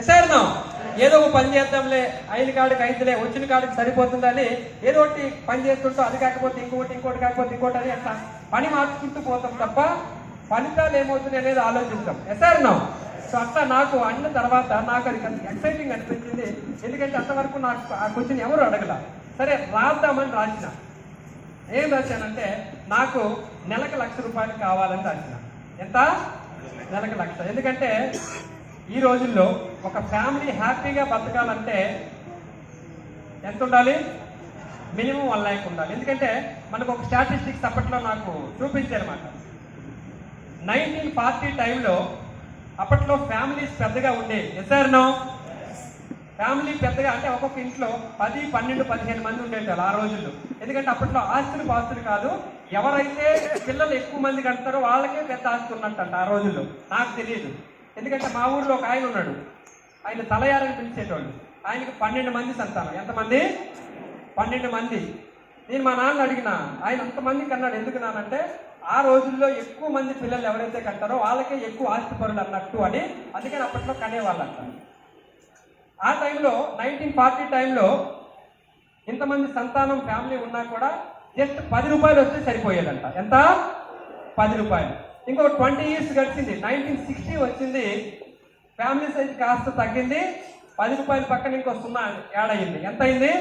ఎసారనా ఏదో ఒక పని చేద్దాంలే, అయిన కాడికి అయితేలే, వచ్చిన కాడికి సరిపోతుందని ఏదో ఒకటి పని చేస్తుంటూ అది కాకపోతే ఇంకోటి కాకపోతే ఇంకోటి అని అట్లా పని మార్చుకుంటూ పోతాం తప్ప ఫలితాలు ఏమవుతుంది అనేది ఆలోచిస్తాం. ఎసారనా సో అట్లా నాకు అన్న తర్వాత నాకు అది ఎక్సైటింగ్ అనిపించింది. ఎందుకంటే అంతవరకు నాకు ఆ క్వశ్చన్ ఎవరు అడగల. సరే రాద్దామని రాసిన. ఏం రాశానంటే నాకు నెలకు ₹1,00,000 కావాలని రాసిన. ఎంత? నెలకు 1,00,000. ఎందుకంటే ఈ రోజుల్లో ఒక ఫ్యామిలీ హ్యాపీగా బతకాలంటే ఎంత ఉండాలి? మినిమం 1 lakh ఉండాలి. ఎందుకంటే మనకు ఒక స్టాటిస్టిక్స్ అప్పట్లో నాకు చూపించారన్నమాట. 1940 టైంలో అప్పట్లో ఫ్యామిలీస్ పెద్దగా ఉండేవి. ఎసారనో ఫ్యామిలీ పెద్దగా అంటే ఒక్కొక్క ఇంట్లో 10, 12, 15 మంది ఉండేవాళ్ళు ఆ రోజుల్లో. ఎందుకంటే అప్పట్లో పాస్తులు కాదు, ఎవరైతే పిల్లలు ఎక్కువ మంది కడతారో వాళ్ళకే పెద్ద ఆస్తి ఉన్నట్టంట ఆ రోజుల్లో. నాకు తెలియదు. ఎందుకంటే మా ఊర్లో ఒక ఆయన ఉన్నాడు, ఆయన తలయారని పిలిచేటోళ్ళు. ఆయనకి 12 మంది సంతానం. ఎంతమంది? 12 మంది. నేను మా నాన్న అడిగిన, ఆయన అంతమందికి అన్నాడు. ఎందుకు నానంటే ఆ రోజుల్లో ఎక్కువ మంది పిల్లలు ఎవరైతే కంటారో వాళ్ళకే ఎక్కువ ఆస్తిపరులు అన్నట్టు అని. అందుకని అప్పట్లో కనేవాళ్ళంట. ఆ టైంలో 1940 టైంలో ఇంతమంది సంతానం ఫ్యామిలీ ఉన్నా కూడా జస్ట్ ₹10 వస్తే సరిపోయేదంట. ఎంత? ₹10. ఇంకో 20 years గడిచింది. 1960 వచ్చింది. ఫ్యామిలీ సైజ్ కాస్త తగ్గింది. ₹10 పక్కన ఇంకో 0 యాడ్ అయ్యింది. ఎంత అయింది?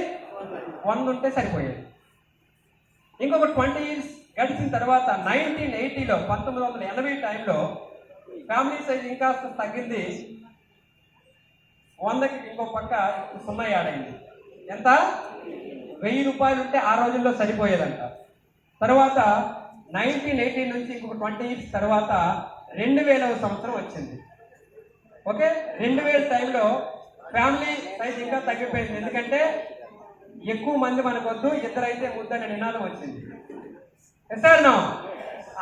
100 ఉంటే సరిపోయేది. ఇంకొక 20 years గడిచిన తర్వాత 1980లో 1980 టైంలో ఫ్యామిలీ సైజ్ ఇంకా తగ్గింది. 100కి ఇంకో పక్క 0 యాడ్ అయింది. ఎంత? ₹1000 ఉంటే ఆ రోజుల్లో సరిపోయేదంట. తర్వాత 1980 నుంచి ఇంకొక 20 years తర్వాత 2000వ సంవత్సరం వచ్చింది. ఓకే, 2000 టైంలో ఫ్యామిలీ సైజ్ ఇంకా తగ్గిపోయింది. ఎందుకంటే ఎక్కువ మంది మనకొద్దు, ఇద్దరైతే ముద్దనే నినాదం వచ్చింది. ఎసారనో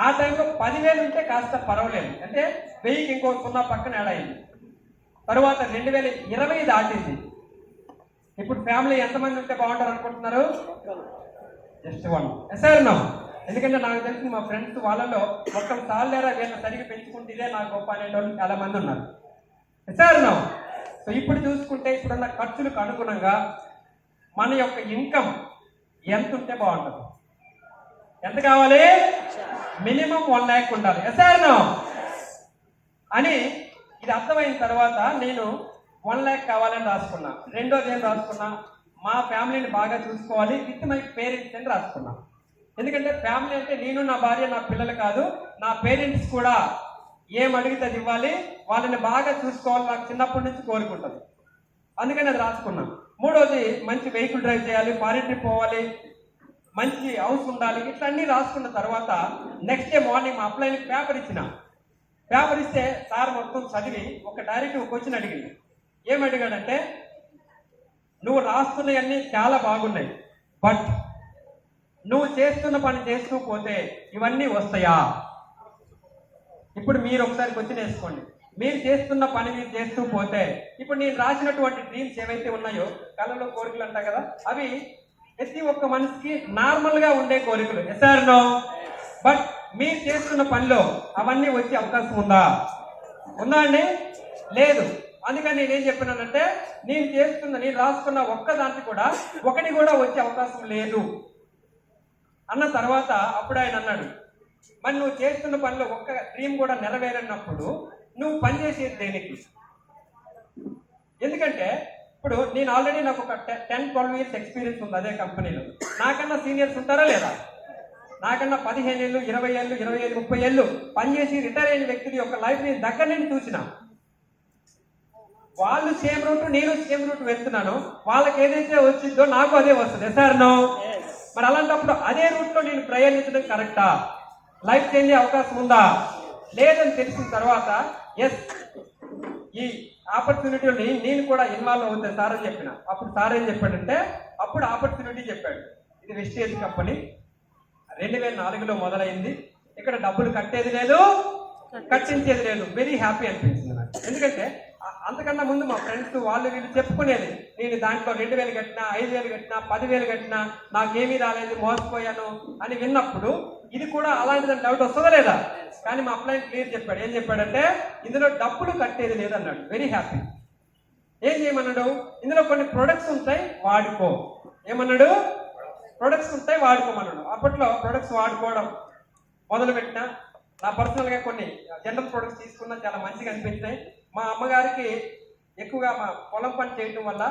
ఆ టైంలో 10,000 ఉంటే కాస్త పర్వాలేదు. అంటే 1000కి ఇంకో 0 పక్కన యాడ్ అయింది. తర్వాత 2020 దాటింది. ఇప్పుడు ఫ్యామిలీ ఎంతమంది ఉంటే బాగుంటారు అనుకుంటున్నారు? జస్ట్ 1. ఎసారనో ఎందుకంటే నాకు తెలిసి మా ఫ్రెండ్స్ వాళ్ళలో మొత్తం సార్లేరా వీళ్ళని సరిగ్గా పెంచుకుంటే ఇదే నాకు గొప్ప అనేటోళ్ళు చాలా మంది ఉన్నారు. ఎసారనో సో ఇప్పుడు చూసుకుంటే ఇప్పుడున్న ఖర్చులకు అనుగుణంగా మన యొక్క ఇన్కమ్ ఎంత ఉంటే బాగుంటుంది? ఎంత కావాలి? మినిమం 1 lakh ఉండాలి. ఎసారనో అని ఇది అర్థమైన తర్వాత నేను 1 lakh కావాలని రాసుకున్నా. రెండోది ఏం రాసుకున్నా? మా ఫ్యామిలీని బాగా చూసుకోవాలి విత్ మై పేరెంట్స్ అని రాసుకున్నా. ఎందుకంటే ఫ్యామిలీ అంటే నేను, నా భార్య, నా పిల్లలు కాదు, నా పేరెంట్స్ కూడా ఏం అడిగితే అది ఇవ్వాలి, వాళ్ళని బాగా చూసుకోవాలి, నాకు చిన్నప్పటి నుంచి కోరుకుంటుంది. అందుకని అది రాసుకున్నాం. మూడోది మంచి వెహికల్ డ్రైవ్ చేయాలి, ఫారిన్ ట్రిప్ పోవాలి, మంచి హౌస్ ఉండాలి. ఇట్లా అన్నీ రాసుకున్న తర్వాత నెక్స్ట్ డే మార్నింగ్ మా అప్లైన్కి పేపర్ ఇచ్చిన. పేపర్ ఇస్తే సార్ మొత్తం చదివి ఒక డైరెక్ట్ ఒక క్వశ్చన్ అడిగింది. ఏం అడిగాడంటే, నువ్వు రాస్తున్నవన్నీ చాలా బాగున్నాయి, బట్ నువ్వు చేస్తున్న పని చేస్తూ పోతే ఇవన్నీ వస్తాయా? ఇప్పుడు మీరు ఒకసారి క్వశ్చన్ వేసుకోండి. మీరు చేస్తున్న పని మీరు చేస్తూ పోతే ఇప్పుడు నేను రాసినటువంటి డ్రీమ్స్ ఏవైతే ఉన్నాయో, కళలో కోరికలు అంటా కదా, అవి ప్రతి ఒక్క మనిషికి నార్మల్ గా ఉండే కోరికలు. ఎసారనో బట్ మీరు చేస్తున్న పనిలో అవన్నీ వచ్చే అవకాశం ఉందా? ఉందా అండి? లేదు. అందుకని నేనేం చెప్పినానంటే, నేను రాసుకున్న ఒక్క దానికి కూడా ఒకటి కూడా వచ్చే అవకాశం లేదు అన్న తర్వాత అప్పుడు ఆయన అన్నాడు, మరి నువ్వు చేస్తున్న పనిలో ఒక్క డ్రీమ్ కూడా నెరవేరన్నప్పుడు నువ్వు పని చేసేది దేనికి? ఎందుకంటే ఇప్పుడు నేను ఆల్రెడీ నాకు ఒక 10-12 years ఎక్స్పీరియన్స్ ఉంది అదే కంపెనీలో. నాకన్నా సీనియర్స్ ఉంటారా లేదా? నాకన్నా 15 ఏళ్ళు, 20 ఏళ్ళు, 25, 30 ఏళ్ళు పనిచేసి రిటైర్ అయిన వ్యక్తుల యొక్క లైఫ్ నేను దగ్గర నుంచి చూసిన. వాళ్ళు సేమ్ రూట్, నేను సేమ్ రూట్ వెళ్తున్నాను. వాళ్ళకి ఏదైతే వచ్చిందో నాకు అదే వస్తుంది. ఎసారనో మరి అలాంటప్పుడు అదే రూట్ లో నేను ప్రయాణించడం కరెక్టా? లైఫ్ చేంజ్ అయ్యే అవకాశం ఉందా? లేదని తెలిసిన తర్వాత ఎస్, ఈ ఆపర్చునిటీలో నేను కూడా ఇన్వాల్వ్ అవుతాను సార్ అని చెప్పిన. అప్పుడు సార్ ఏం చెప్పాడంటే, అప్పుడు ఆపర్చునిటీ చెప్పాడు. ఇది వెస్టేజ్ కంపెనీ, 2004లో మొదలైంది. ఇక్కడ డబ్బులు కట్టేది లేదు, కట్టించేది లేదు. వెరీ హ్యాపీ అనిపించింది నాకు. ఎందుకంటే అంతకన్నా ముందు మా ఫ్రెండ్స్ వాళ్ళు వీళ్ళు చెప్పుకునేది, నేను దాంట్లో 2,000 కట్టినా, 5,000 కట్టినా, 10,000 కట్టినా, నాకేమీ రాలేదు, మోసపోయాను అని విన్నప్పుడు ఇది కూడా అలాంటిదని డౌట్ వస్తుందా లేదా? కానీ మా అప్లైన్ క్లియర్ చెప్పాడు. ఏం చెప్పాడంటే, ఇందులో డబ్బులు కట్టేది లేదన్నాడు. Very happy. ఏం చేయమన్నాడు, ఇందులో కొన్ని ప్రొడక్ట్స్ ఉంటాయి వాడుకో. ఏమన్నాడు, ప్రొడక్ట్స్ ఉంటాయి వాడుకోమన్నాడు. అప్పట్లో ప్రొడక్ట్స్ వాడుకోవడం మొదలుపెట్టిన, నా పర్సనల్గా కొన్ని జనరల్ ప్రొడక్ట్స్ తీసుకున్నా, చాలా మంచిగా అనిపించినాయి. మా అమ్మగారికి ఎక్కువగా మా పొలం పని చేయడం వల్ల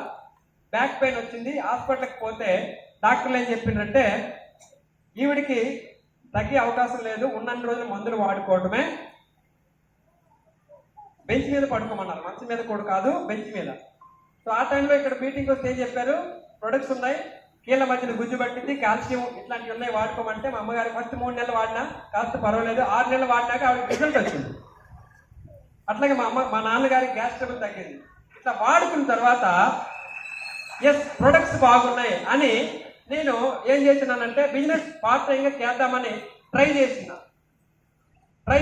బ్యాక్ పెయిన్ వచ్చింది. హాస్పిటల్కి పోతే డాక్టర్లు ఏం చెప్పిందంటే, ఈవిడికి తగ్గే అవకాశం లేదు, ఉన్నన్ని రోజులు మందులు వాడుకోవడమే, బెంచ్ మీద పడుకోమన్నారు. మంచం మీద కూడా కాదు, బెంచ్ మీద. సో ఆ టైంలో ఇక్కడ మీటింగ్ వస్తే ఏం చెప్పారు, ప్రొడక్ట్స్ ఉన్నాయి, కీళ్ళ మధ్యన గుజ్జు పట్టింది, కాల్షియం ఇట్లాంటివి ఉన్నాయి వాడుకోమంటే, మా అమ్మగారి ఫస్ట్ 3 నెలలు వాడినా కాస్త పర్వాలేదు, 6 నెలలు వాడినాక ఆవిడకి రిజల్ట్ వచ్చింది. అట్లాగే మా నాన్నగారికి గ్యాస్ ట్రబుల్ తగ్గింది. ఇట్లా వాడుకున్న తర్వాత ఎస్ ప్రొడక్ట్స్ బాగున్నాయి అని నేను ఏం చేసినానంటే, బిజినెస్ పార్ట్ టైంగా చేద్దామని ట్రై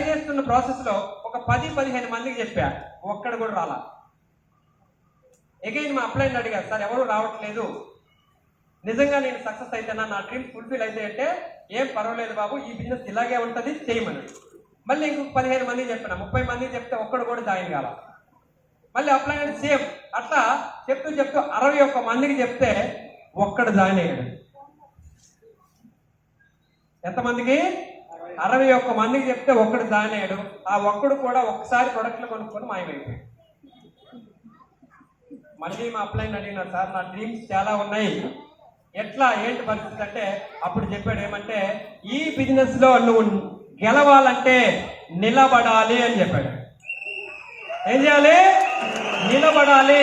చేస్తున్న ప్రాసెస్లో ఒక 10-15 మందికి చెప్పా, ఒక్కడ కూడా రాలా. అగైన్ మా అప్లైన్ అడిగారు, సార్ ఎవరు రావట్లేదు, నిజంగా నేను సక్సెస్ అయితేనా, నా డ్రీమ్ ఫుల్ఫిల్ అయితే అంటే, ఏం పర్వాలేదు బాబు, ఈ బిజినెస్ ఇలాగే ఉంటుంది చేయమని. మళ్ళీ ఇంకొక 15 మందికి చెప్పిన, 30 మందికి చెప్తే ఒక్కడు కూడా జాయిన్ కాల. మళ్ళీ అప్లైన్ సేమ్ అట్లా చెప్తూ 61 మందికి చెప్తే ఒక్కడు జాయిన్ అయ్యాడు. ఎంతమందికి? 61 మందికి చెప్తే ఒక్కడు జాయిన్ అయ్యాడు. ఆ ఒక్కడు కూడా ఒక్కసారి ప్రొడక్ట్లు కొనుక్కొని మాయమైపోయాడు. మళ్ళీ మా అప్లైన్ అడిగినా, సార్ నా డ్రీమ్స్ చాలా ఉన్నాయి, ఎట్లా ఏంటి పరిస్థితి అంటే, అప్పుడు చెప్పాడు ఏమంటే, ఈ బిజినెస్ లో నువ్వు గెలవాలంటే నిలబడాలి అని చెప్పాడు. ఏం చేయాలి? నిలబడాలి.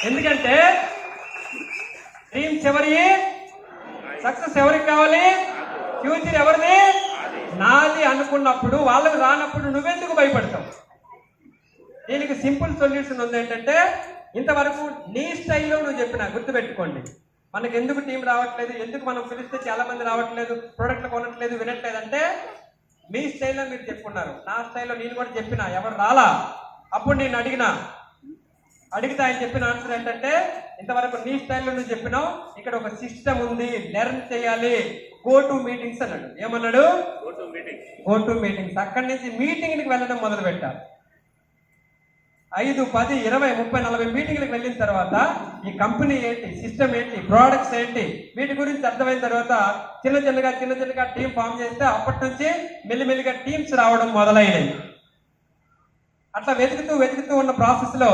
ఎందుకంటే డ్రీమ్స్ ఎవరి, సక్సెస్ ఎవరికి కావాలి, ఫ్యూచర్ ఎవరిది, నాది అనుకున్నప్పుడు, వాళ్ళకి రానప్పుడు నువ్వెందుకు భయపడతావు? దీనికి సింపుల్ సొల్యూషన్ ఉంది. ఏంటంటే, ఇంతవరకు నీ స్టైల్లో నువ్వు చెప్పినా, గుర్తుపెట్టుకోండి, మనకి ఎందుకు టీం రావట్లేదు, ఎందుకు మనం పిలిస్తే చాలా మంది రావట్లేదు, ప్రోడక్ట్లు కొనట్లేదు, వినట్లేదు అంటే, మీ స్టైల్లో మీరు చెప్పుకున్నారు. నా స్టైల్లో నేను కూడా చెప్పినా, ఎవరు రాలా. అప్పుడు నేను అడిగితే ఆయన చెప్పిన ఆన్సర్ ఏంటంటే, ఇంతవరకు నీ స్టైల్లో నువ్వు చెప్పినావు, ఇక్కడ ఒక సిస్టమ్ ఉంది, లెర్న్ చేయాలి, గో టు మీటింగ్స్ అన్నాడు. ఏమన్నాడు? Go to meetings. అక్కడి నుంచి మీటింగ్కి వెళ్ళడం మొదలు పెట్టారు. 5, 10, 20, 30, 40 మీటింగ్లకు వెళ్ళిన తర్వాత ఈ కంపెనీ ఏంటి, సిస్టమ్ ఏంటి, ప్రోడక్ట్స్ ఏంటి, వీటి గురించి అర్థమైన తర్వాత చిన్న చిన్నగా టీం ఫామ్ చేస్తే, అప్పటి నుంచి మెల్లిమెల్లిగా టీమ్స్ రావడం మొదలైనవి. అట్లా వెతుకుతూ ఉన్న ప్రాసెస్లో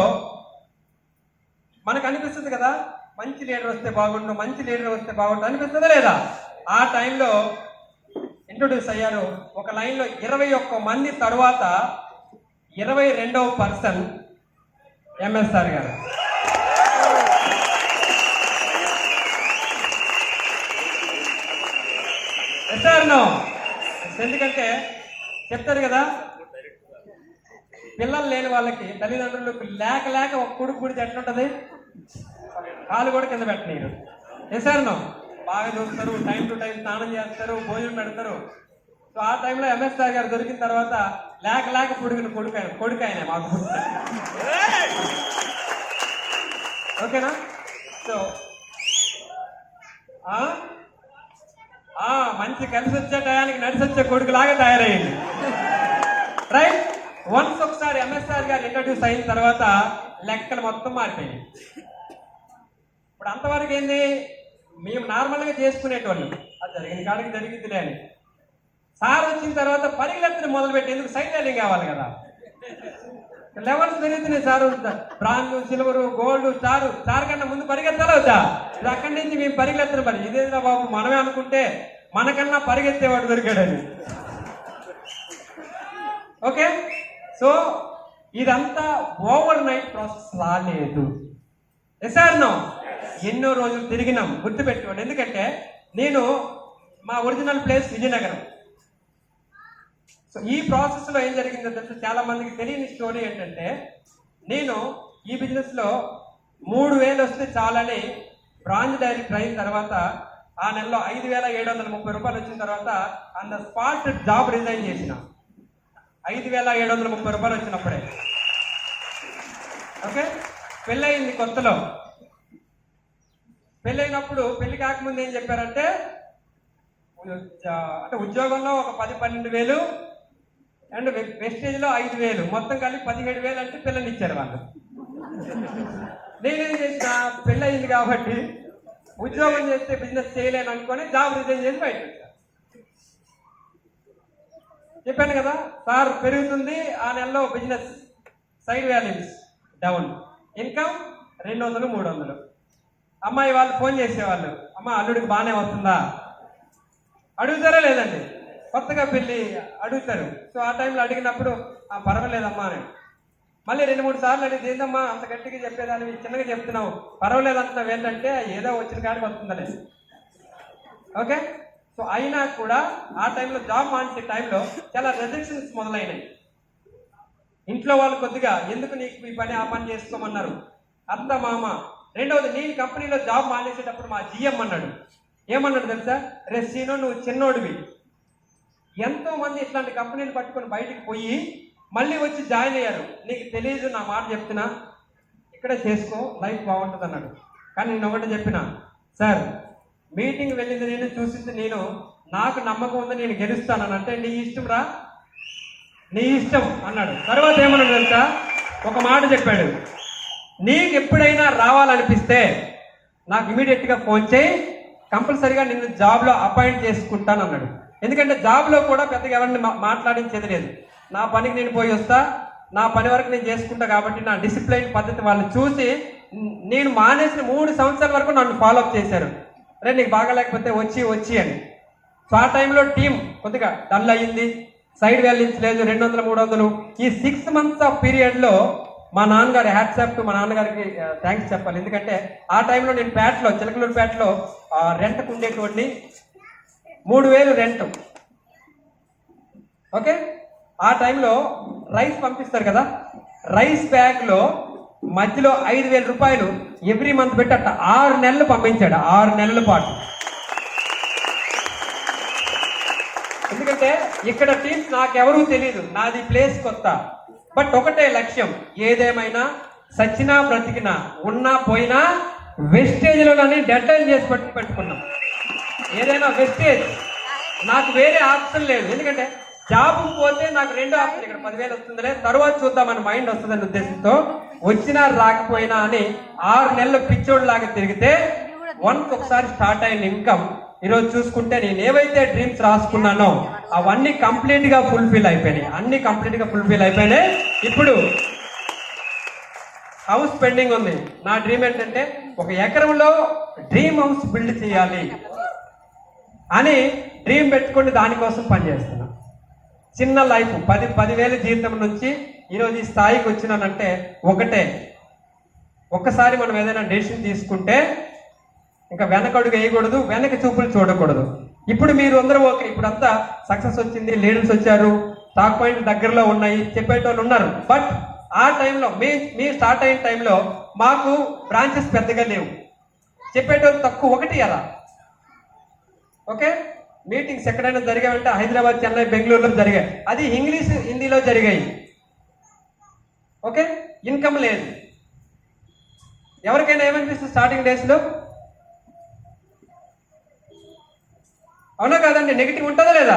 మనకు అనిపిస్తుంది కదా, మంచి లీడర్ వస్తే బాగుండు అనిపిస్తుందా లేదా? ఆ టైంలో ఇంట్రొడ్యూస్ అయ్యారు. ఒక లైన్లో 21 మంది తరువాత 22వ పర్సన్ ఎంఎస్ఆర్ గారు. ఎందుకంటే చెప్తారు కదా, పిల్లలు లేని వాళ్ళకి తల్లిదండ్రులకు లేక ఒక కొడుకు పుడితే ఎట్లుంటది, కాలు కూడా కింద పెట్టనీరు. ఎసారనో బాగా చూస్తారు, టైం టు టైం స్నానం చేస్తారు, భోజనం పెడతారు. సో ఆ టైంలో ఎంఎస్ఆర్ గారు దొరికిన తర్వాత లేక పుడిగిన కొడుకు ఆయన మాకు. ఓకేనా? సో మంచి కలిసి వచ్చే టయానికి నడిచి వచ్చే కొడుకు లాగా తయారయ్యింది. రైట్. వన్స్ ఒకసారి ఎంఎస్ఆర్ గారు ఇంట్రడ్యూస్ అయిన తర్వాత లెక్కలు మొత్తం మారిపోయాయి. ఇప్పుడు అంతవరకు ఏంది, మేము నార్మల్గా చేసుకునేటోళ్ళు, అది జరిగిన కాడికి జరిగిందిలే అని. సార్ వచ్చిన తర్వాత పరిగెత్తడం మొదలుపెట్టి, ఎందుకు సైన్యాలు కావాలి కదా, లెవెల్స్ పెరుగుతున్నాయి. Sir bronze, silver, gold, star కన్నా ముందు పరిగెత్తాలి వద్దా? ఇది అక్కడి నుంచి మేము పరిగెత్తడం పని. ఇదేనా బాబు, మనమే అనుకుంటే మనకన్నా పరిగెత్తేవాడు దొరికాడని. ఓకే. సో ఇదంతా ఓవర్ నైట్ ప్రాసెస్ రాలేదు. ఎసార్నో ఎన్నో రోజులు తిరిగినాం, గుర్తుపెట్టుకోండి. ఎందుకంటే నేను మా ఒరిజినల్ ప్లేస్ విజయనగరం. సో ఈ ప్రాసెస్లో ఏం జరిగిందో తెలుసు, చాలా మందికి తెలియని స్టోరీ ఏంటంటే, నేను ఈ బిజినెస్లో 3,000 వస్తే చాలని బ్రాంచ్ డైరెక్టర్ అయిన తర్వాత, ఆ నెలలో 5,730 రూపాయలు వచ్చిన తర్వాత on the spot job resign చేసిన. 5,730 రూపాయలు వచ్చినప్పుడే. ఓకే. పెళ్ళయింది కొత్తలో. పెళ్ళైనప్పుడు పెళ్లి కాకముందు ఏం చెప్పారంటే, అంటే ఉద్యోగంలో ఒక 10-12,000 అండ్ వెస్టేజ్లో 5,000, మొత్తం కలిపి 17,000 అంటే పిల్లలు ఇచ్చారు వాళ్ళు. నేనేం చేసిన, పెళ్ళి అయింది కాబట్టి ఉద్యోగం చేస్తే బిజినెస్ చేయలేను అనుకొని జాబ్ రిజైన్ చేసి బయటకు వచ్చా. చెప్పాను కదా సార్, పెరుగుతుంది ఆ నెలలో business side values down, income 200 300. అమ్మాయి వాళ్ళు ఫోన్ చేసేవాళ్ళు, అమ్మ అల్లుడికి బాగానే వస్తుందా అడుగుతారా లేదండి, కొత్తగా పెళ్ళి అడుగుతారు. సో ఆ టైంలో అడిగినప్పుడు పర్వాలేదమ్మా అని, మళ్ళీ 2-3 సార్లు అడిగితే ఏందమ్మా అంత గట్టిగా చెప్పేదాన్ని చిన్నగా చెప్తున్నావు, పర్వాలేదు అంటున్నావు ఏంటంటే ఏదో వచ్చిన కాడికి వస్తుందనే. ఓకే, సో అయినా కూడా ఆ టైంలో జాబ్ మానేసే టైంలో చాలా రెస్ట్రిక్షన్స్ మొదలైనాయి. ఇంట్లో వాళ్ళు కొద్దిగా ఎందుకు నీకు ఈ పని ఆ పని చేసుకోమన్నారు, అత్త మామ. రెండవది, నేను కంపెనీలో జాబ్ మానేసేటప్పుడు మా జిఎం అన్నాడు, ఏమన్నాడు తెలుసా, రే సీను నువ్వు చిన్నోడివి, ఎంతో మంది ఇట్లాంటి కంపెనీలు పట్టుకొని బయటికి పోయి మళ్ళీ వచ్చి జాయిన్ అయ్యారు, నీకు తెలియదు, నా మాట చెప్తున్నా, ఇక్కడే చేసుకో, లైఫ్ బాగుంటుంది అన్నాడు. కానీ నేను ఒకటి చెప్పిన, సార్ మీటింగ్ వెళ్ళింది నేను, చూసింది నేను, నాకు నమ్మకం ఉంది నేను గెలుస్తానని. అంటే నీ ఇష్టం రా, నీ ఇష్టం అన్నాడు. తర్వాత ఏమన్నాడు తెలుసా, ఒక మాట చెప్పాడు, నీకు ఎప్పుడైనా రావాలనిపిస్తే నాకు ఇమీడియట్గా ఫోన్ చేయి, కంపల్సరీగా నిన్ను జాబ్లో అపాయింట్ చేసుకుంటాను అన్నాడు. ఎందుకంటే జాబ్లో కూడా పెద్దగా ఎవరిని మాట్లాడించేది లేదు, నా పనికి నేను పోయి వస్తా, నా పని వరకు నేను చేసుకుంటా. కాబట్టి నా డిసిప్లైన్ పద్ధతి వాళ్ళు చూసి నేను మానేసిన 3 సంవత్సరాల వరకు నన్ను ఫాలోఅప్ చేశారు, రే నీకు బాగాలేకపోతే వచ్చి అని. సో ఆ టైంలో టీం కొద్దిగా డల్ అయ్యింది, సైడ్ వాల్యూస్ లేదు, 200 300. ఈ 6 months ఆఫ్ పీరియడ్లో మా నాన్నగారు, హ్యాట్సాప్ టు మా నాన్నగారికి థ్యాంక్స్ చెప్పాలి. ఎందుకంటే ఆ టైంలో నేను పేటలో, చిలకలూరుపేటలో రెంట్కు ఉండేటువంటి 3000 రెంట్. ఓకే, ఆ టైంలో రైస్ పంపిస్తారు కదా, రైస్ బ్యాగ్లో మధ్యలో 5000 రూపాయలు ఎవ్రీ మంత్ పెట్టి అట్ట 6 నెలలు పంపించాడు, 6 నెలల పాటు. ఎందుకంటే ఇక్కడ టీమ్స్ నాకెవరూ తెలియదు, నాది ప్లేస్ కొత్త, బట్ ఒకటే లక్ష్యం, ఏదేమైనా సచ్చినా బ్రతికినా ఉన్నా పోయినా వెస్టేజ్లో కానీ డెడ్ లైన్ చేసి పెట్టుకున్నాం. ఏదైనా వెస్టేజ్, నాకు వేరే ఆప్షన్ లేదు. ఎందుకంటే జాబ్ పోతే నాకు 2 ఆప్షన్, ఇక్కడ 10,000 వస్తుందిలే తర్వాత చూద్దామని మైండ్ వస్తుందని ఉద్దేశంతో వచ్చినా రాకపోయినా అని 6 నెలలు పిచ్చోడు లాగా తిరిగితే వన్స్ ఒకసారి స్టార్ట్ అయిన ఇన్కమ్ ఈరోజు చూసుకుంటే నేను ఏవైతే డ్రీమ్స్ రాసుకున్నానో అవన్నీ కంప్లీట్ గా ఫుల్ఫిల్ అయిపోయినాయి, అన్ని కంప్లీట్ గా ఫుల్ఫిల్ అయిపోయినాయి. ఇప్పుడు హౌస్ పెండింగ్ ఉంది. నా డ్రీమ్ ఏంటంటే 1 ఎకరంలో డ్రీమ్ హౌస్ బిల్డ్ చేయాలి అని డ్రీమ్ పెట్టుకొని దానికోసం పనిచేస్తున్నా. చిన్న లైఫ్, 10,000 జీతం నుంచి ఈరోజు ఈ స్థాయికి వచ్చినానంటే ఒకటే, ఒక్కసారి మనం ఏదైనా డెసిషన్ తీసుకుంటే ఇంకా వెనకడుగు వేయకూడదు, వెనక చూపులు చూడకూడదు. ఇప్పుడు మీరు అందరూ ఓకే, ఇప్పుడు అంతా సక్సెస్ వచ్చింది, లీడర్స్ వచ్చారు, స్టాక్ పాయింట్ దగ్గరలో ఉన్నాయి, చెప్పేటోళ్ళు ఉన్నారు. బట్ ఆ టైంలో మీ స్టార్ట్ అయిన టైంలో మాకు బ్రాంచెస్ పెద్దగా లేవు, చెప్పేటోళ్ళు తక్కువ, 1 ఎలా. ఓకే, మీటింగ్స్ ఎక్కడైనా జరిగాయంటే హైదరాబాద్, చెన్నై, బెంగళూరులో జరిగాయి, అది ఇంగ్లీష్ హిందీలో జరిగాయి. ఓకే, ఇన్కమ్ లేదు. ఎవరికైనా ఏమనిపిస్తుంది స్టార్టింగ్ డేస్లో, అవునా కాదండి, నెగిటివ్ ఉంటుందా లేదా?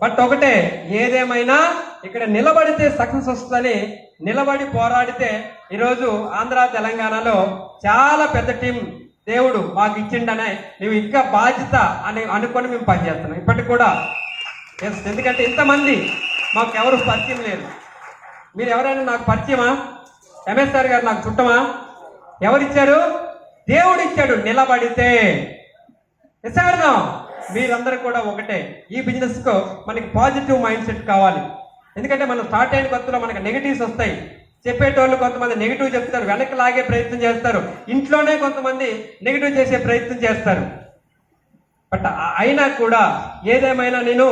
బట్ ఒకటే, ఏదేమైనా ఇక్కడ నిలబడితే సక్సెస్ వస్తుందని నిలబడి పోరాడితే ఈరోజు ఆంధ్ర తెలంగాణలో చాలా పెద్ద టీం దేవుడు మాకు ఇచ్చిండనే మేము ఇంకా బాధ్యత అని అనుకొని మేము పనిచేస్తున్నాం ఇప్పటికి కూడా. ఎందుకంటే ఇంతమంది మాకు ఎవరు పరిచయం లేదు. మీరు ఎవరైనా నాకు పరిచయమా? ఎంఎస్ఆర్ గారు నాకు చుట్టమా? ఎవరిచ్చారు? దేవుడు ఇచ్చాడు. నిలబడితే ఎసారనా మీరందరూ కూడా ఒకటే. ఈ బిజినెస్ కు మనకి పాజిటివ్ మైండ్ సెట్ కావాలి. ఎందుకంటే మనం స్టార్ట్ అయిన కొత్తలో మనకి నెగిటివ్స్ వస్తాయి. చెప్పేటోళ్ళు కొంతమంది నెగిటివ్ చెప్తారు, వెనక్కి లాగే ప్రయత్నం చేస్తారు, ఇంట్లోనే కొంతమంది నెగిటివ్ చేసే ప్రయత్నం చేస్తారు. బట్ అయినా కూడా ఏదేమైనా నేను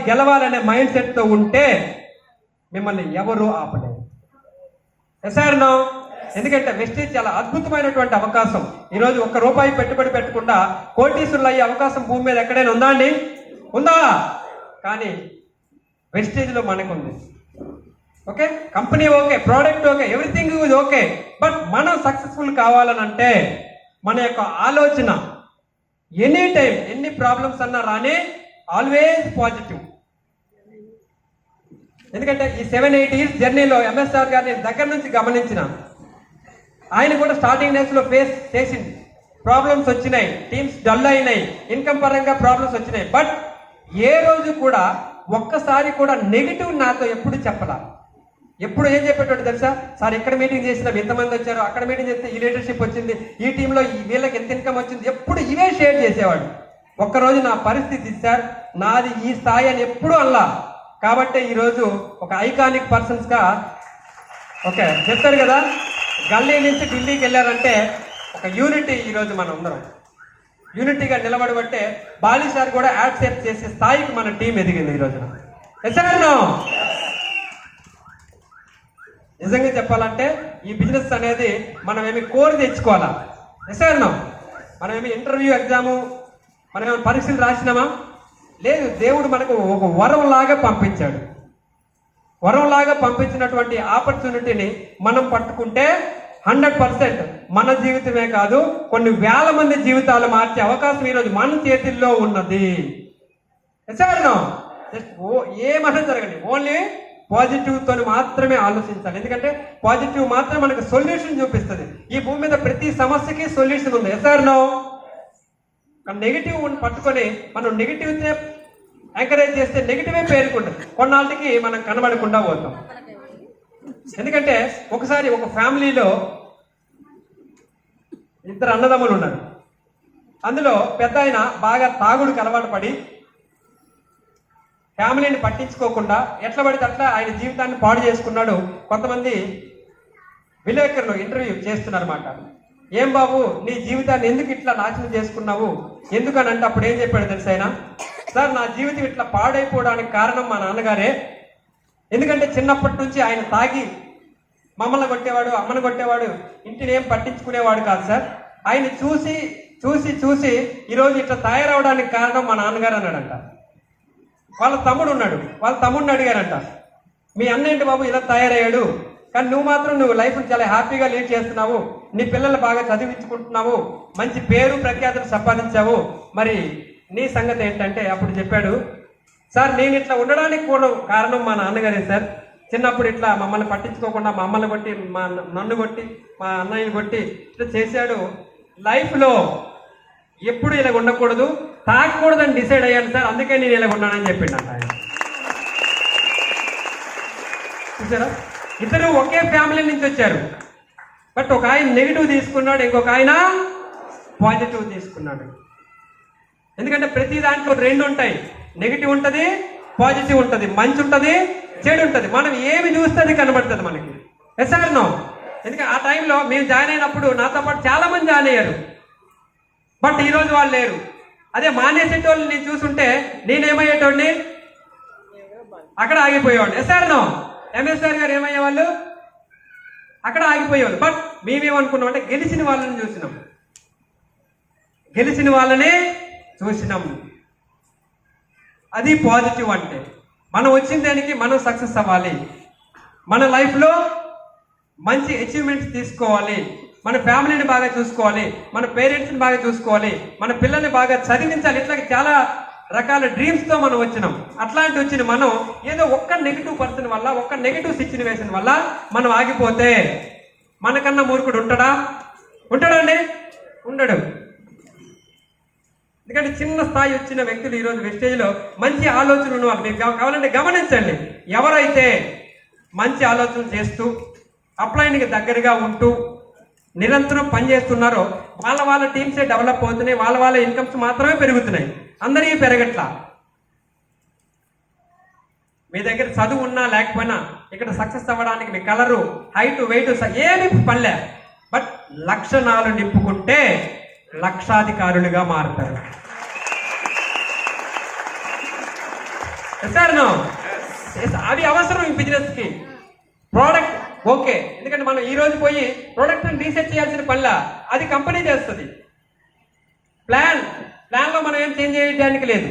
గెలవాలనే మైండ్ సెట్తో ఉంటే మిమ్మల్ని ఎవరు ఆపలేరు. ఎసారనో ఎందుకంటే వెస్టేజ్ చాలా అద్భుతమైనటువంటి అవకాశం. ఈరోజు ₹1 పెట్టుబడి పెట్టకుండా కోటీసులు అయ్యే అవకాశం భూమి మీద ఎక్కడైనా ఉందా అండి? ఉందా? కానీ వెస్టేజ్లో మనకుంది. Okay, company okay, product okay, everything is okay. But మనం సక్సెస్ఫుల్ కావాలనంటే మన యొక్క ఆలోచన ఎనీ టైం ఎన్ని ప్రాబ్లమ్స్ అన్నా రాని ఆల్వేస్ పాజిటివ్. ఎందుకంటే ఈ 7-8 years జర్నీలో ఎంఎస్ఆర్ గారిని దగ్గర నుంచి గమనించిన ఆయన కూడా స్టార్టింగ్ డేస్ లో ఫేస్ చేసింది. ప్రాబ్లమ్స్ వచ్చినాయి, టీమ్స్ డల్ అయినాయి, ఇన్కమ్ పరంగా ప్రాబ్లమ్స్ వచ్చినాయి. బట్ ఏ రోజు కూడా ఒక్కసారి కూడా నెగిటివ్ నాతో ఎప్పుడు చెప్పలా. ఎప్పుడు ఏం చెప్పేటట్టు తెలుసా, సార్ ఇక్కడ మీటింగ్ చేసినాం ఎంతమంది వచ్చారు, అక్కడ మీటింగ్ చేస్తే ఈ లీడర్షిప్ వచ్చింది, ఈ టీంలో వీళ్ళకి ఎంత ఇన్కమ్ వచ్చింది, ఎప్పుడు ఇవే షేర్ చేసేవాడు. ఒక్కరోజు నా పరిస్థితి సార్ నాది ఈ స్థాయి అని ఎప్పుడు అల్లా. కాబట్టి ఈరోజు ఒక ఐకానిక్ పర్సన్స్ గా ఓకే చెప్తారు కదా, గల్లీ నుంచి ఢిల్లీకి వెళ్ళారంటే ఒక యూనిటీ. ఈరోజు మనం అందరం యూనిటీగా నిలబడబట్టే బాలి సార్ కూడా యాక్సెప్ట్ చేసే స్థాయికి మన టీం ఎదిగింది ఈ రోజున. నిజంగా చెప్పాలంటే ఈ బిజినెస్ అనేది మనం ఏమి కోరి తెచ్చుకోవాలా. ఎస్ఆర్నో మనం ఏమి ఇంటర్వ్యూ ఎగ్జాము మనం ఏమైనా పరీక్షలు రాసినామా? లేదు, దేవుడు మనకు ఒక వరంలాగా పంపించాడు. వరంలాగా పంపించినటువంటి ఆపర్చునిటీని మనం పట్టుకుంటే 100% మన జీవితమే కాదు కొన్ని వేల మంది జీవితాలు మార్చే అవకాశం ఈరోజు మన చేతుల్లో ఉన్నది. ఏమన్నా జరగండి, ఓన్లీ పాజిటివ్ తోని మాత్రమే ఆలోచించాలి. ఎందుకంటే పాజిటివ్ మాత్రం మనకు సొల్యూషన్ చూపిస్తుంది. ఈ భూమి మీద ప్రతి సమస్యకి సొల్యూషన్ ఉంది. ఎస్ఆర్నో నెగిటివ్ పట్టుకొని మనం నెగిటివ్ ఎంకరేజ్ చేస్తే నెగిటివే పేరుకుంటుంది. కొన్నాళ్ళకి మనం కనబడకుండా పోతాం. ఎందుకంటే ఒకసారి ఒక ఫ్యామిలీలో ఇద్దరు అన్నదమ్ములు ఉన్నారు. అందులో పెద్ద ఆయన బాగా తాగుడుకు అలవాటు పడి ఫ్యామిలీని పట్టించుకోకుండా ఎట్లా పడితే అట్లా ఆయన జీవితాన్ని పాడు చేసుకున్నాడు. కొంతమంది విలేకరులు ఇంటర్వ్యూ చేస్తున్నారు అన్నమాట. ఏం బాబు నీ జీవితాన్ని ఎందుకు ఇట్లా నాశనం చేసుకున్నావు, ఎందుకనంటే అప్పుడు ఏం చెప్పాడు తెలుసు ఆయన, సార్ నా జీవితం ఇట్లా పాడైపోవడానికి కారణం మా నాన్నగారే. ఎందుకంటే చిన్నప్పటి నుంచి ఆయన తాగి మమ్మల్ని కొట్టేవాడు, అమ్మని కొట్టేవాడు, ఇంటిని ఏం పట్టించుకునేవాడు కాదు సార్. ఆయన చూసి చూసి చూసి ఈరోజు ఇట్లా తయారవడానికి కారణం మా నాన్నగారు అన్నాడంట. వాళ్ళ తమ్ముడు ఉన్నాడు, వాళ్ళ తమ్ముడిని అడిగారంట, మీ అన్న ఏంటి బాబు ఇలా తయారయ్యాడు, కానీ నువ్వు మాత్రం నువ్వు లైఫ్ని చాలా హ్యాపీగా లీడ్ చేస్తున్నావు, నీ పిల్లలు బాగా చదివించుకుంటున్నావు, మంచి పేరు ప్రఖ్యాతులు సంపాదించావు, మరి నీ సంగతి ఏంటంటే అప్పుడు చెప్పాడు, సార్ నేను ఇట్లా ఉండడానికి కూడా కారణం మా నాన్నగారే సార్. చిన్నప్పుడు ఇట్లా మమ్మల్ని పట్టించుకోకుండా మమ్మల్ని కొట్టి నన్ను కొట్టి మా అన్నయ్యని కొట్టి ఇట్లా చేశాడు. లైఫ్లో ఎప్పుడు ఇలా ఉండకూడదు, తాగకూడదని డిసైడ్ అయ్యాను సార్, అందుకే నేను ఇలా ఉన్నానని చెప్పిండంట ఆయన. చూసారా, ఇద్దరు ఒకే ఫ్యామిలీ నుంచి వచ్చారు. బట్ ఒక ఆయన నెగిటివ్ తీసుకున్నాడు, ఇంకొక ఆయన పాజిటివ్ తీసుకున్నాడు. ఎందుకంటే ప్రతి దాంట్లో రెండు ఉంటాయి, నెగిటివ్ ఉంటుంది, పాజిటివ్ ఉంటుంది, మంచి ఉంటుంది, చెడు ఉంటుంది. మనం ఏమి చూస్తే అది కనబడుతుంది మనకి. ఎస్ఆర్నో ఎందుకంటే ఆ టైంలో మేము జాయిన్ అయినప్పుడు నాతో పాటు చాలా మంది జాయిన్ అయ్యారు. బట్ ఈరోజు వాళ్ళు లేరు. అదే మానేసేటోళ్ళు నేను చూసుంటే నేనేమయ్యేటోడిని, అక్కడ ఆగిపోయేవాడు. ఎస్ఆర్నో ఎంఎస్ఆర్ గారు ఏమయ్యేవాళ్ళు, అక్కడ ఆగిపోయేవాళ్ళు. బట్ మేమేమనుకున్నాం అంటే గెలిచిన వాళ్ళని చూసినాం, గెలిచిన వాళ్ళనే చూసినాం. అది పాజిటివ్ అంటే. మనం వచ్చిన దానికి మనం సక్సెస్ అవ్వాలి, మన లైఫ్లో మంచి అచీవ్మెంట్స్ తీసుకోవాలి, మన ఫ్యామిలీని బాగా చూసుకోవాలి, మన పేరెంట్స్ని బాగా చూసుకోవాలి, మన పిల్లల్ని బాగా చదివించాలి. ఇట్లా చాలా రకాల డ్రీమ్స్తో మనం వచ్చినాం. అట్లాంటి వచ్చిన మనం ఏదో ఒక్క నెగిటివ్ పర్సన్ వల్ల, ఒక్క నెగిటివ్ సిచ్యువేషన్ వల్ల మనం ఆగిపోతే మనకన్నా మూర్ఖుడు ఉంటాడా? ఉంటాడండి? ఉండడు. ఎందుకంటే చిన్న స్థాయి వచ్చిన వ్యక్తులు ఈరోజు వెస్టేజ్లో మంచి ఆలోచనలు ఉన్న వాళ్ళు మీకు కావాలంటే గమనించండి. ఎవరైతే మంచి ఆలోచన చేస్తూ అప్లైన్కి దగ్గరగా ఉంటూ నిరంతరం పనిచేస్తున్నారో వాళ్ళ టీమ్సే డెవలప్ అవుతున్నాయి, వాళ్ళ ఇన్కమ్స్ మాత్రమే పెరుగుతున్నాయి, అందరికీ పెరగట్లా. మీ దగ్గర చదువు ఉన్నా లేకపోయినా ఇక్కడ సక్సెస్ అవ్వడానికి మీ కలరు, హైట్, వెయిట్ ఏమి పనిలే. బట్ లక్షణాలు నింపుకుంటే లక్షాధికారులుగా మారుతారు. అవి అవసరం ఈ బిజినెస్ కి. ప్రోడక్ట్ ఓకే, ఎందుకంటే మనం ఈ రోజు పోయి ప్రోడక్ట్ రీసెర్చ్ చేయాల్సిన పనిలా, అది కంపెనీ చేస్తుంది. ప్లాన్ లో మనం ఏం చేంజ్ చేయడానికి లేదు.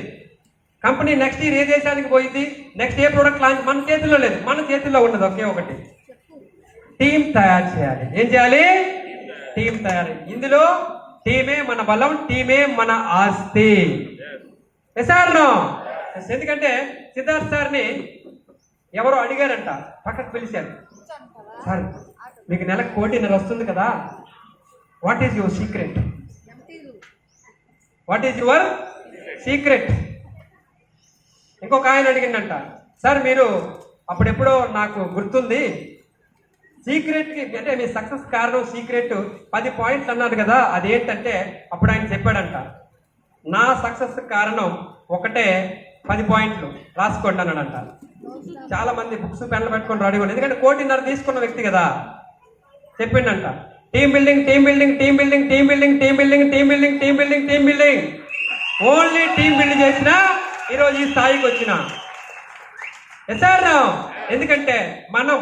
కంపెనీ నెక్స్ట్ ఇయర్ ఏ దేశానికి పోయింది, నెక్స్ట్ ఏ ప్రోడక్ట్ లాంచ్ మన చేతుల్లో లేదు. మన చేతుల్లో ఉన్నది ఒకే ఒకటి, టీం తయారు చేయాలి. ఏం చేయాలి? టీం తయారు. ఇందులో టీమే మన బలం, టీమే మన ఆస్తి. ఎస్ఆర్నో ఎందుకంటే సిద్ధార్థ్ సార్ని ఎవరో అడిగారంట, పక్కకు పిలిచారు, సార్ మీకు నెలకు 1,500,000 వస్తుంది కదా, what is your secret? What is your secret? ఇంకొక ఆయన అడిగిందంట, సార్ మీరు అప్పుడెప్పుడో నాకు గుర్తుంది, సీక్రెట్కి అంటే మీ సక్సెస్ కారణం సీక్రెట్ 10 పాయింట్స్ అన్నారు కదా, అదేంటంటే అప్పుడు ఆయన చెప్పాడంట, నా సక్సెస్ కారణం ఒకటే 10 పాయింట్లు రాసుకోండి అన్నాడంట. చాలా మంది బుక్స్ పెన్లు పెట్టుకొని రెడీ ఉంది, ఎందుకంటే 1,500,000 తీసుకున్న వ్యక్తి కదా. చెప్పిండంట, team building, team building, team building, team building, team building, team building, team building, team building. Only team build చేసినా ఈరోజు ఈ స్థాయికి వచ్చిన. ఎస్ఆర్ ఎందుకంటే మనం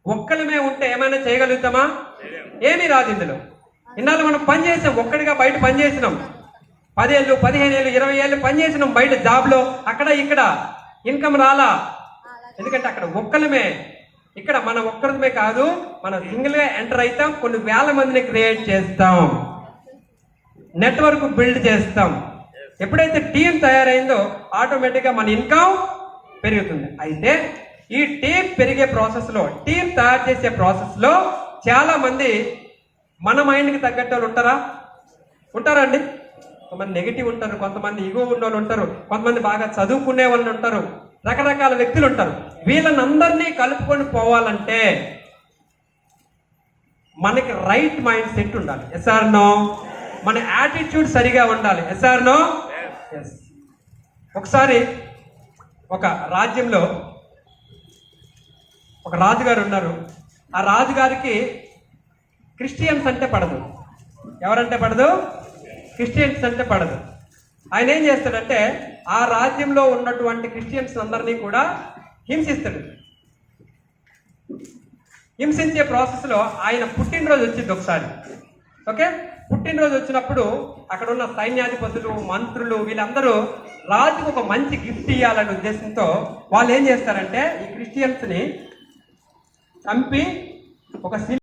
ఒక్కలమే ఉంటే ఏమైనా చేయగలుగుతామా? ఏమీ రాదు ఇందులో. ఇన్నాళ్ళు మనం పని చేసాం, ఒక్కడిగా బయట పని చేసినాం, 10 ఏళ్ళు 15 ఏళ్ళు 20 ఏళ్ళు పని చేసినాం బయట జాబ్లో, అక్కడ ఇక్కడ ఇన్కమ్ రాలా. ఎందుకంటే అక్కడ ఒక్కలమే. ఇక్కడ మనం ఒక్కరిమే కాదు, మనం సింగిల్గా ఎంటర్ అవుతాం, కొన్ని వేల మందిని క్రియేట్ చేస్తాం, నెట్వర్క్ బిల్డ్ చేస్తాం. ఎప్పుడైతే టీం తయారైందో ఆటోమేటిక్గా మన ఇన్కమ్ పెరుగుతుంది. అయితే ఈ టీం పెరిగే ప్రాసెస్లో, టీం తయారు చేసే ప్రాసెస్లో చాలా మంది మన మైండ్కి తగ్గట్టు వాళ్ళు ఉంటారండి. కొంతమంది నెగిటివ్ ఉంటారు, కొంతమంది ఈగో ఉన్న వాళ్ళు ఉంటారు, కొంతమంది బాగా చదువుకునే వాళ్ళు ఉంటారు, రకరకాల వ్యక్తులు ఉంటారు. వీళ్ళని అందరినీ కలుపుకొని పోవాలంటే మనకి రైట్ మైండ్ సెట్ ఉండాలి. Yes or no? మన యాటిట్యూడ్ సరిగా ఉండాలి. Yes or no? ఎస్. ఒకసారి ఒక రాజ్యంలో ఒక రాజుగారు ఉన్నారు. ఆ రాజుగారికి క్రిస్టియన్స్ అంటే పడదు. ఎవరంటే పడదు? క్రిస్టియన్స్ అంటే పడదు. ఆయన ఏం చేస్తాడంటే ఆ రాజ్యంలో ఉన్నటువంటి క్రిస్టియన్స్ అందరినీ కూడా హింసిస్తాడు. హింసించే ప్రాసెస్లో ఆయన పుట్టినరోజు వచ్చింది ఒకసారి. ఓకే, పుట్టినరోజు వచ్చినప్పుడు అక్కడ ఉన్న సైన్యాధిపతులు, మంత్రులు వీళ్ళందరూ రాజుకు ఒక మంచి గిఫ్ట్ ఇవ్వాలనే ఉద్దేశంతో వాళ్ళు ఏం చేస్తారంటే ఈ క్రిస్టియన్స్ని చంపి ఒక